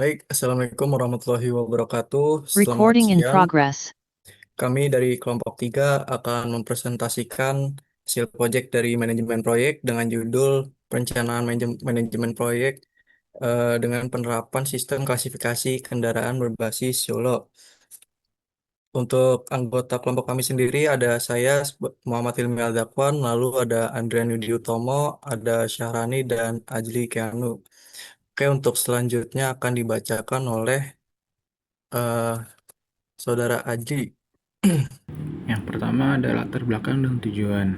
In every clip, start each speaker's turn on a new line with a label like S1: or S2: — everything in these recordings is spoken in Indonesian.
S1: Baik, Assalamualaikum warahmatullahi wabarakatuh. Selamat
S2: Recording in
S1: siang.
S2: progress.
S1: Kami dari kelompok 3 akan mempresentasikan hasil proyek dari manajemen proyek dengan judul Perencanaan Manajemen Proyek dengan penerapan sistem klasifikasi kendaraan berbasis YOLO. Untuk anggota kelompok kami sendiri ada saya Muhammad Hilmi Aldakwan, lalu ada Andrian Yudi Utomo, ada Syahrani dan Ajli Keanu. Oke, untuk selanjutnya akan dibacakan oleh eh, Saudara Aji.
S3: Yang pertama adalah latar belakang dan tujuan.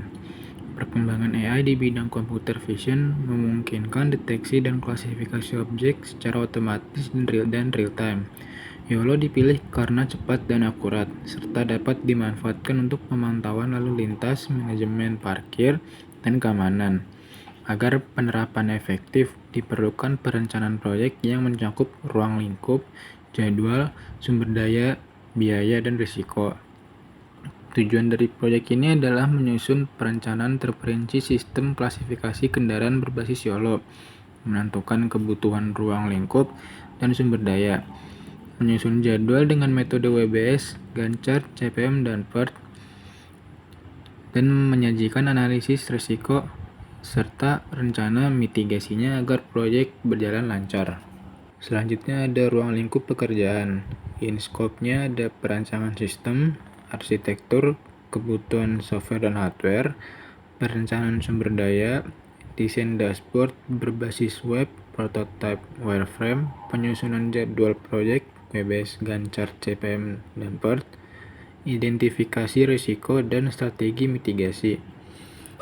S3: Perkembangan AI di bidang computer vision memungkinkan deteksi dan klasifikasi objek secara otomatis dan real time. YOLO dipilih karena cepat dan akurat, serta dapat dimanfaatkan untuk pemantauan lalu lintas, manajemen parkir, dan keamanan. Agar penerapan efektif, diperlukan perencanaan proyek yang mencakup ruang lingkup, jadwal, sumber daya, biaya, dan risiko. Tujuan dari proyek ini adalah menyusun perencanaan terperinci sistem klasifikasi kendaraan berbasis YOLO, menentukan kebutuhan ruang lingkup dan sumber daya, menyusun jadwal dengan metode WBS, Gantt chart, CPM, dan PERT, dan menyajikan analisis risiko serta rencana mitigasinya agar proyek berjalan lancar. Selanjutnya ada ruang lingkup pekerjaan. In scope-nya ada perancangan sistem, arsitektur, kebutuhan software dan hardware, perencanaan sumber daya, desain dashboard berbasis web, prototype wireframe, penyusunan jadwal proyek, WBS, Gantt chart, CPM, dan PERT, identifikasi risiko dan strategi mitigasi.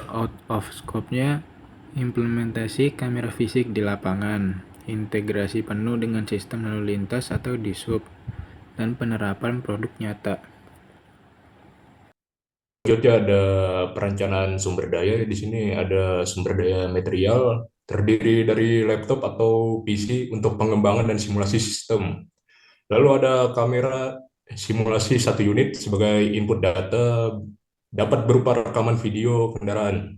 S3: Out of scope-nya implementasi kamera fisik di lapangan, integrasi penuh dengan sistem lalu lintas atau DISUP, dan penerapan produk nyata.
S4: Selanjutnya ada perencanaan sumber daya. Di sini ada sumber daya material terdiri dari laptop atau PC untuk pengembangan dan simulasi sistem. Lalu ada kamera simulasi satu unit sebagai input data dapat berupa rekaman video kendaraan.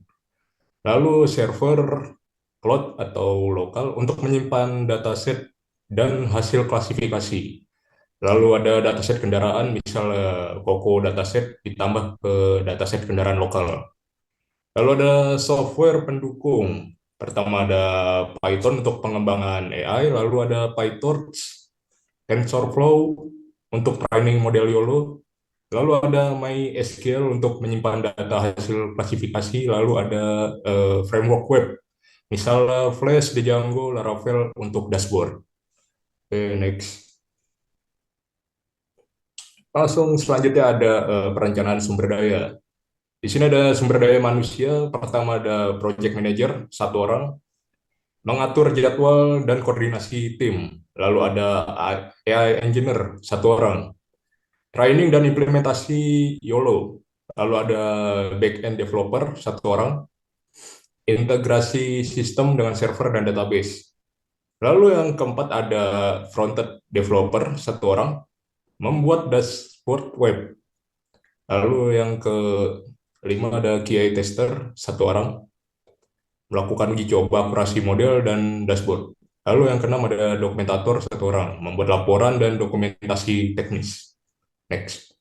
S4: Lalu server cloud atau lokal untuk menyimpan dataset dan hasil klasifikasi. Lalu ada dataset kendaraan, misalnya Koko dataset ditambah ke dataset kendaraan lokal. Lalu ada software pendukung. Pertama ada Python untuk pengembangan AI, lalu ada PyTorch, TensorFlow untuk training model YOLO, lalu ada MySQL untuk menyimpan data hasil klasifikasi, lalu ada framework web, misalnya Flash, Django, Laravel untuk dashboard. Oke, next. Langsung selanjutnya ada perencanaan sumber daya. Di sini ada sumber daya manusia. Pertama ada project manager, satu orang, mengatur jadwal dan koordinasi tim. Lalu ada AI engineer, satu orang, training dan implementasi YOLO. Lalu ada back-end developer, satu orang, integrasi sistem dengan server dan database. Lalu yang keempat ada front-end developer, satu orang, membuat dashboard web. Lalu yang kelima ada QA tester, satu orang, melakukan uji coba akurasi model dan dashboard. Lalu yang keenam ada dokumentator, satu orang, membuat laporan dan dokumentasi teknis. Next.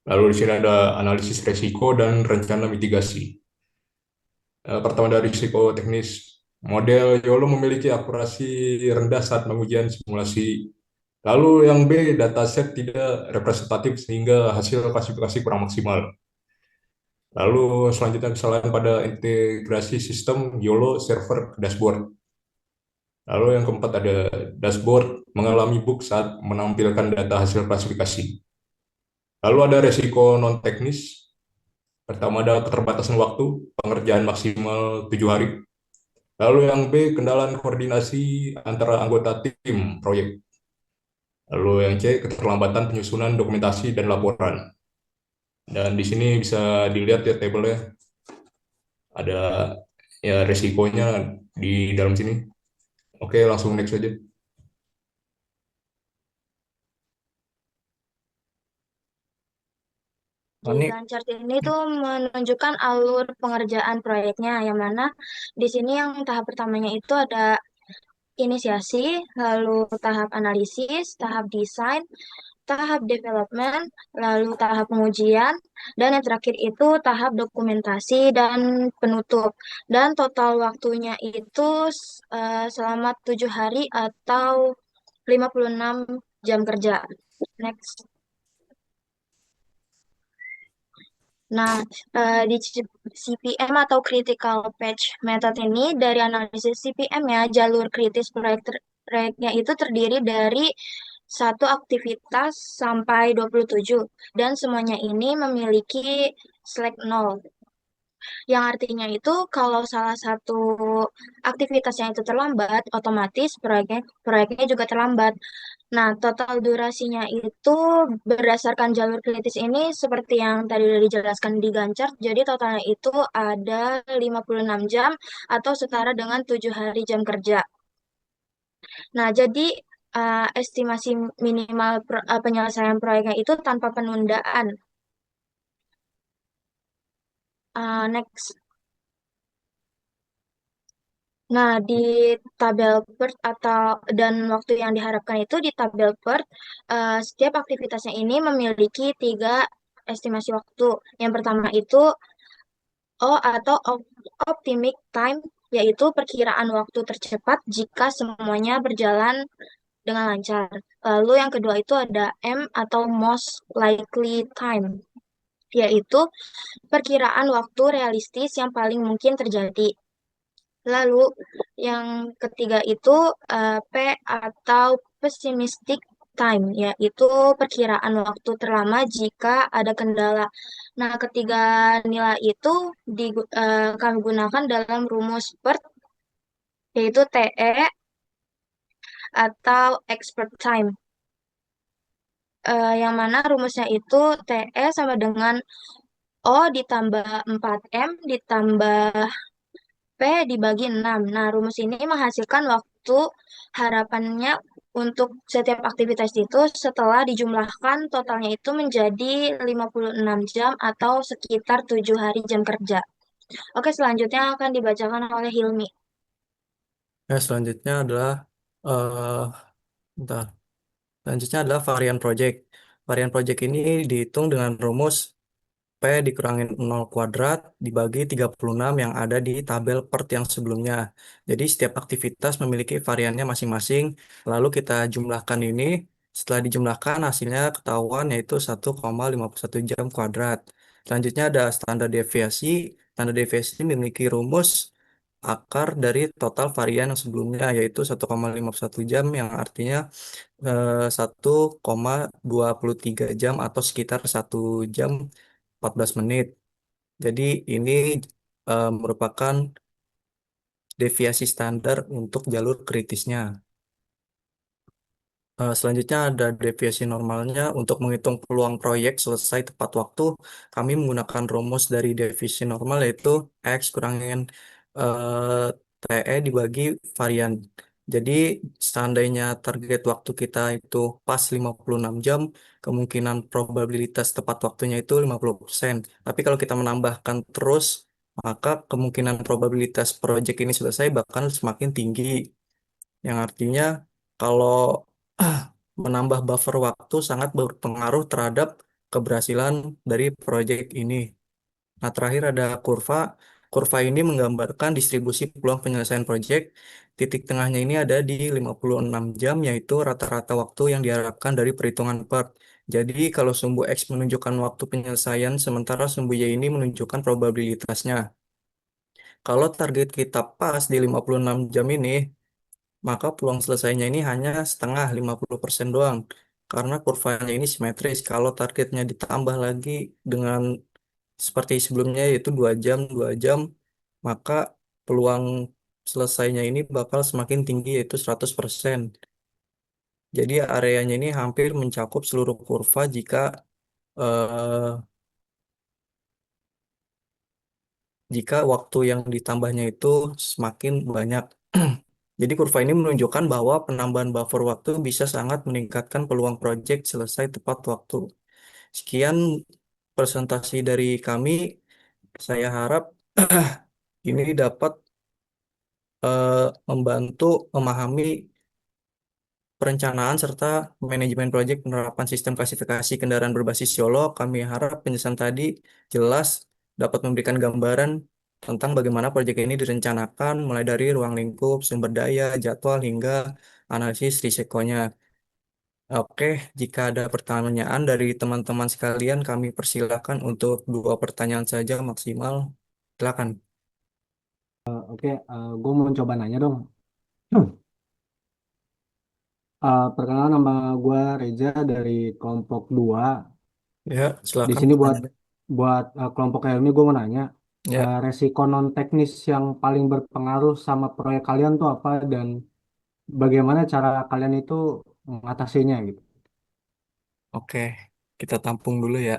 S4: Lalu di sini ada analisis risiko dan rencana mitigasi. Pertama dari risiko teknis, model YOLO memiliki akurasi rendah saat pengujian simulasi. Lalu yang B, dataset tidak representatif sehingga hasil klasifikasi kurang maksimal. Lalu selanjutnya kesalahan pada integrasi sistem YOLO server ke dashboard. Lalu yang keempat ada dashboard mengalami bug saat menampilkan data hasil klasifikasi. Lalu ada resiko non-teknis. Pertama ada keterbatasan waktu, pengerjaan maksimal 7 hari. Lalu yang B, kendala koordinasi antara anggota tim proyek. Lalu yang C, keterlambatan penyusunan dokumentasi dan laporan. Dan di sini bisa dilihat ya tabelnya, ada ya resikonya di dalam sini. Oke, langsung next aja.
S2: Di
S1: Fani,
S2: Gantt chart ini tuh menunjukkan alur pengerjaan proyeknya, yang mana di sini yang tahap pertamanya itu ada inisiasi, lalu tahap analisis, tahap desain, tahap development, lalu tahap pengujian, dan yang terakhir itu tahap dokumentasi dan penutup. Dan total waktunya itu selama 7 hari atau 56 jam kerja. Next. Nah, di CPM atau Critical Path Method ini, dari analisis CPM-nya, jalur kritis proyeknya itu terdiri dari satu aktivitas sampai 27, dan semuanya ini memiliki slack 0, yang artinya itu kalau salah satu aktivitasnya itu terlambat, otomatis proyeknya juga terlambat. Nah, total durasinya itu berdasarkan jalur kritis ini seperti yang tadi udah dijelaskan di Gancar. Jadi totalnya itu ada 56 jam atau setara dengan 7 hari jam kerja. Nah, jadi estimasi minimal penyelesaian proyeknya itu tanpa penundaan. Next. Nah, di tabel PERT dan waktu yang diharapkan itu di tabel PERT, setiap aktivitasnya ini memiliki 3 estimasi waktu. Yang pertama itu O atau optimic time, yaitu perkiraan waktu tercepat jika semuanya berjalan dengan lancar. Lalu yang kedua itu ada M atau most likely time, yaitu perkiraan waktu realistis yang paling mungkin terjadi. Lalu yang ketiga itu P atau pessimistic time, yaitu perkiraan waktu terlama jika ada kendala. Nah, ketiga nilai itu kami gunakan dalam rumus PERT, yaitu TE atau expert time. Yang mana rumusnya itu TE sama dengan O ditambah 4M ditambah P dibagi 6. Nah, rumus ini menghasilkan waktu harapannya untuk setiap aktivitas itu setelah dijumlahkan totalnya itu menjadi 56 jam atau sekitar 7 hari jam kerja. Oke, selanjutnya akan dibacakan oleh Hilmi.
S1: selanjutnya adalah eh bentar. Selanjutnya adalah varian project. Varian project ini dihitung dengan rumus P dikurangin 0 kuadrat dibagi 36 yang ada di tabel PERT yang sebelumnya. Jadi setiap aktivitas memiliki variannya masing-masing. Lalu kita jumlahkan ini. Setelah dijumlahkan hasilnya ketahuan yaitu 1,51 jam kuadrat. Selanjutnya ada standar deviasi. Standar deviasi memiliki rumus akar dari total varian yang sebelumnya yaitu 1,51 jam yang artinya 1,23 jam atau sekitar 1 jam 14 menit. Jadi ini merupakan deviasi standar untuk jalur kritisnya. Selanjutnya ada deviasi normalnya. Untuk menghitung peluang proyek selesai tepat waktu, kami menggunakan rumus dari deviasi normal yaitu X kurangin eh, TE dibagi varian. Jadi seandainya target waktu kita itu pas 56 jam, kemungkinan probabilitas tepat waktunya itu 50%. Tapi kalau kita menambahkan terus, maka kemungkinan probabilitas proyek ini selesai bahkan semakin tinggi. Yang artinya kalau menambah buffer waktu sangat berpengaruh terhadap keberhasilan dari proyek ini. Nah, terakhir ada kurva. Kurva ini menggambarkan distribusi peluang penyelesaian proyek. Titik tengahnya ini ada di 56 jam, yaitu rata-rata waktu yang diharapkan dari perhitungan PERT. Jadi, kalau sumbu X menunjukkan waktu penyelesaian, sementara sumbu Y ini menunjukkan probabilitasnya. Kalau target kita pas di 56 jam ini, maka peluang selesainya ini hanya setengah 50% doang. Karena kurvanya ini simetris. Kalau targetnya ditambah lagi dengan seperti sebelumnya yaitu 2 jam, maka peluang selesainya ini bakal semakin tinggi yaitu 100%. Jadi areanya ini hampir mencakup seluruh kurva eh, jika waktu yang ditambahnya itu semakin banyak. Jadi kurva ini menunjukkan bahwa penambahan buffer waktu bisa sangat meningkatkan peluang proyek selesai tepat waktu. Sekian presentasi dari kami, saya harap ini dapat membantu memahami perencanaan serta manajemen proyek penerapan sistem klasifikasi kendaraan berbasis YOLO. Kami harap penjelasan tadi jelas dapat memberikan gambaran tentang bagaimana proyek ini direncanakan, mulai dari ruang lingkup, sumber daya, jadwal, hingga analisis risikonya. Oke, jika ada pertanyaan dari teman-teman sekalian, kami persilakan untuk 2 pertanyaan saja maksimal. Silakan.
S5: Oke, gue mau coba nanya dong. Perkenalkan nama gue Reza dari kelompok 2.
S1: Ya,
S5: Di
S1: silakan
S5: sini buat
S1: pertanyaannya.
S5: buat kelompok ini gue mau nanya,
S1: Ya,
S5: resiko non teknis yang paling berpengaruh sama proyek kalian tuh apa dan bagaimana cara kalian itu mengatasinya gitu.
S1: oke. Kita tampung dulu ya.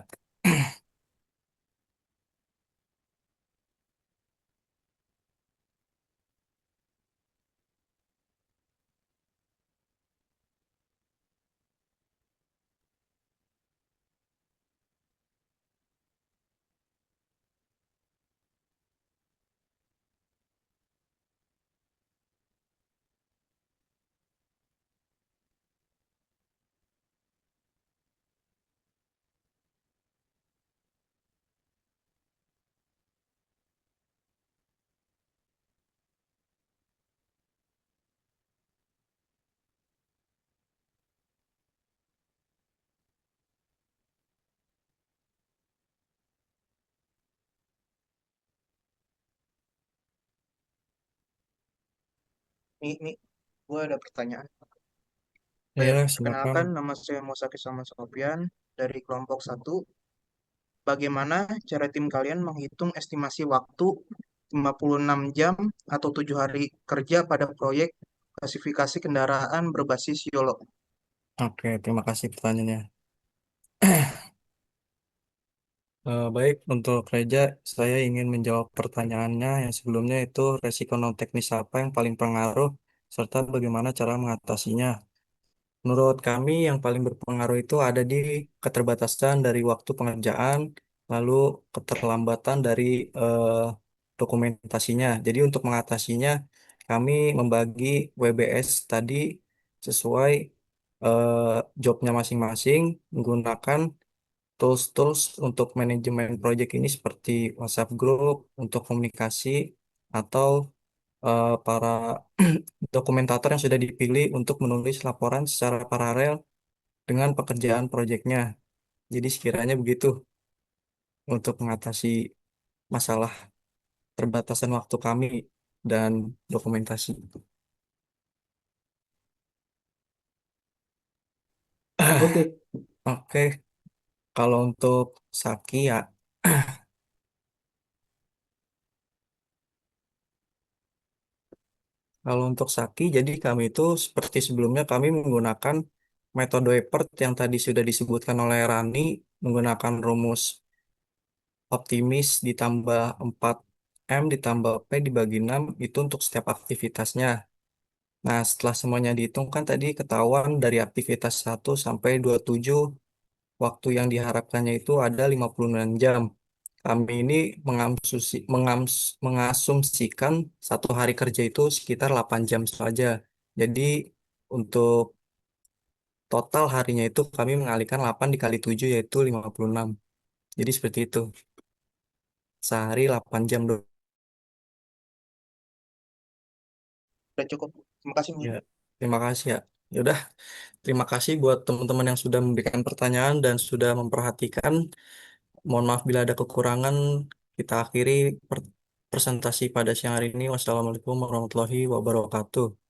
S6: Ini gue ada pertanyaan.
S1: Ya, silakan.
S6: Perkenalkan, nama saya Mosaki Sama Sofian dari kelompok 1. Bagaimana cara tim kalian menghitung estimasi waktu 56 jam atau 7 hari kerja pada proyek klasifikasi kendaraan berbasis YOLO?
S1: Oke, terima kasih pertanyaannya. Baik, untuk Reja, saya ingin menjawab pertanyaannya yang sebelumnya itu resiko non teknis apa yang paling pengaruh serta bagaimana cara mengatasinya. Menurut kami yang paling berpengaruh itu ada di keterbatasan dari waktu pengerjaan, lalu keterlambatan dari eh, dokumentasinya. Jadi untuk mengatasinya, kami membagi WBS tadi sesuai jobnya masing-masing menggunakan tools-tools untuk manajemen proyek ini seperti WhatsApp Group untuk komunikasi atau para dokumentator yang sudah dipilih untuk menulis laporan secara paralel dengan pekerjaan proyeknya. Jadi sekiranya begitu untuk mengatasi masalah terbatasan waktu kami dan dokumentasi.
S5: Oke,
S1: Oke, kalau untuk Saki ya, kalau untuk Saki, jadi kami itu seperti sebelumnya kami menggunakan metode EPERT yang tadi sudah disebutkan oleh Rani, menggunakan rumus optimis ditambah 4M ditambah P dibagi 6 itu untuk setiap aktivitasnya. Nah, setelah semuanya dihitung kan tadi ketahuan dari aktivitas 1 sampai 27 waktu yang diharapkannya itu ada 59 jam. Kami ini mengasumsikan 1 hari kerja itu sekitar 8 jam saja. Jadi untuk total harinya itu kami mengalihkan 8 dikali 7 yaitu 56. Jadi seperti itu. Sehari 8 jam.
S6: Udah cukup. Terima kasih, Mas.
S1: Ya, terima kasih ya. Ya udah, terima kasih buat teman-teman yang sudah memberikan pertanyaan dan sudah memperhatikan. Mohon maaf bila ada kekurangan. Kita akhiri presentasi pada siang hari ini. Wassalamualaikum warahmatullahi wabarakatuh.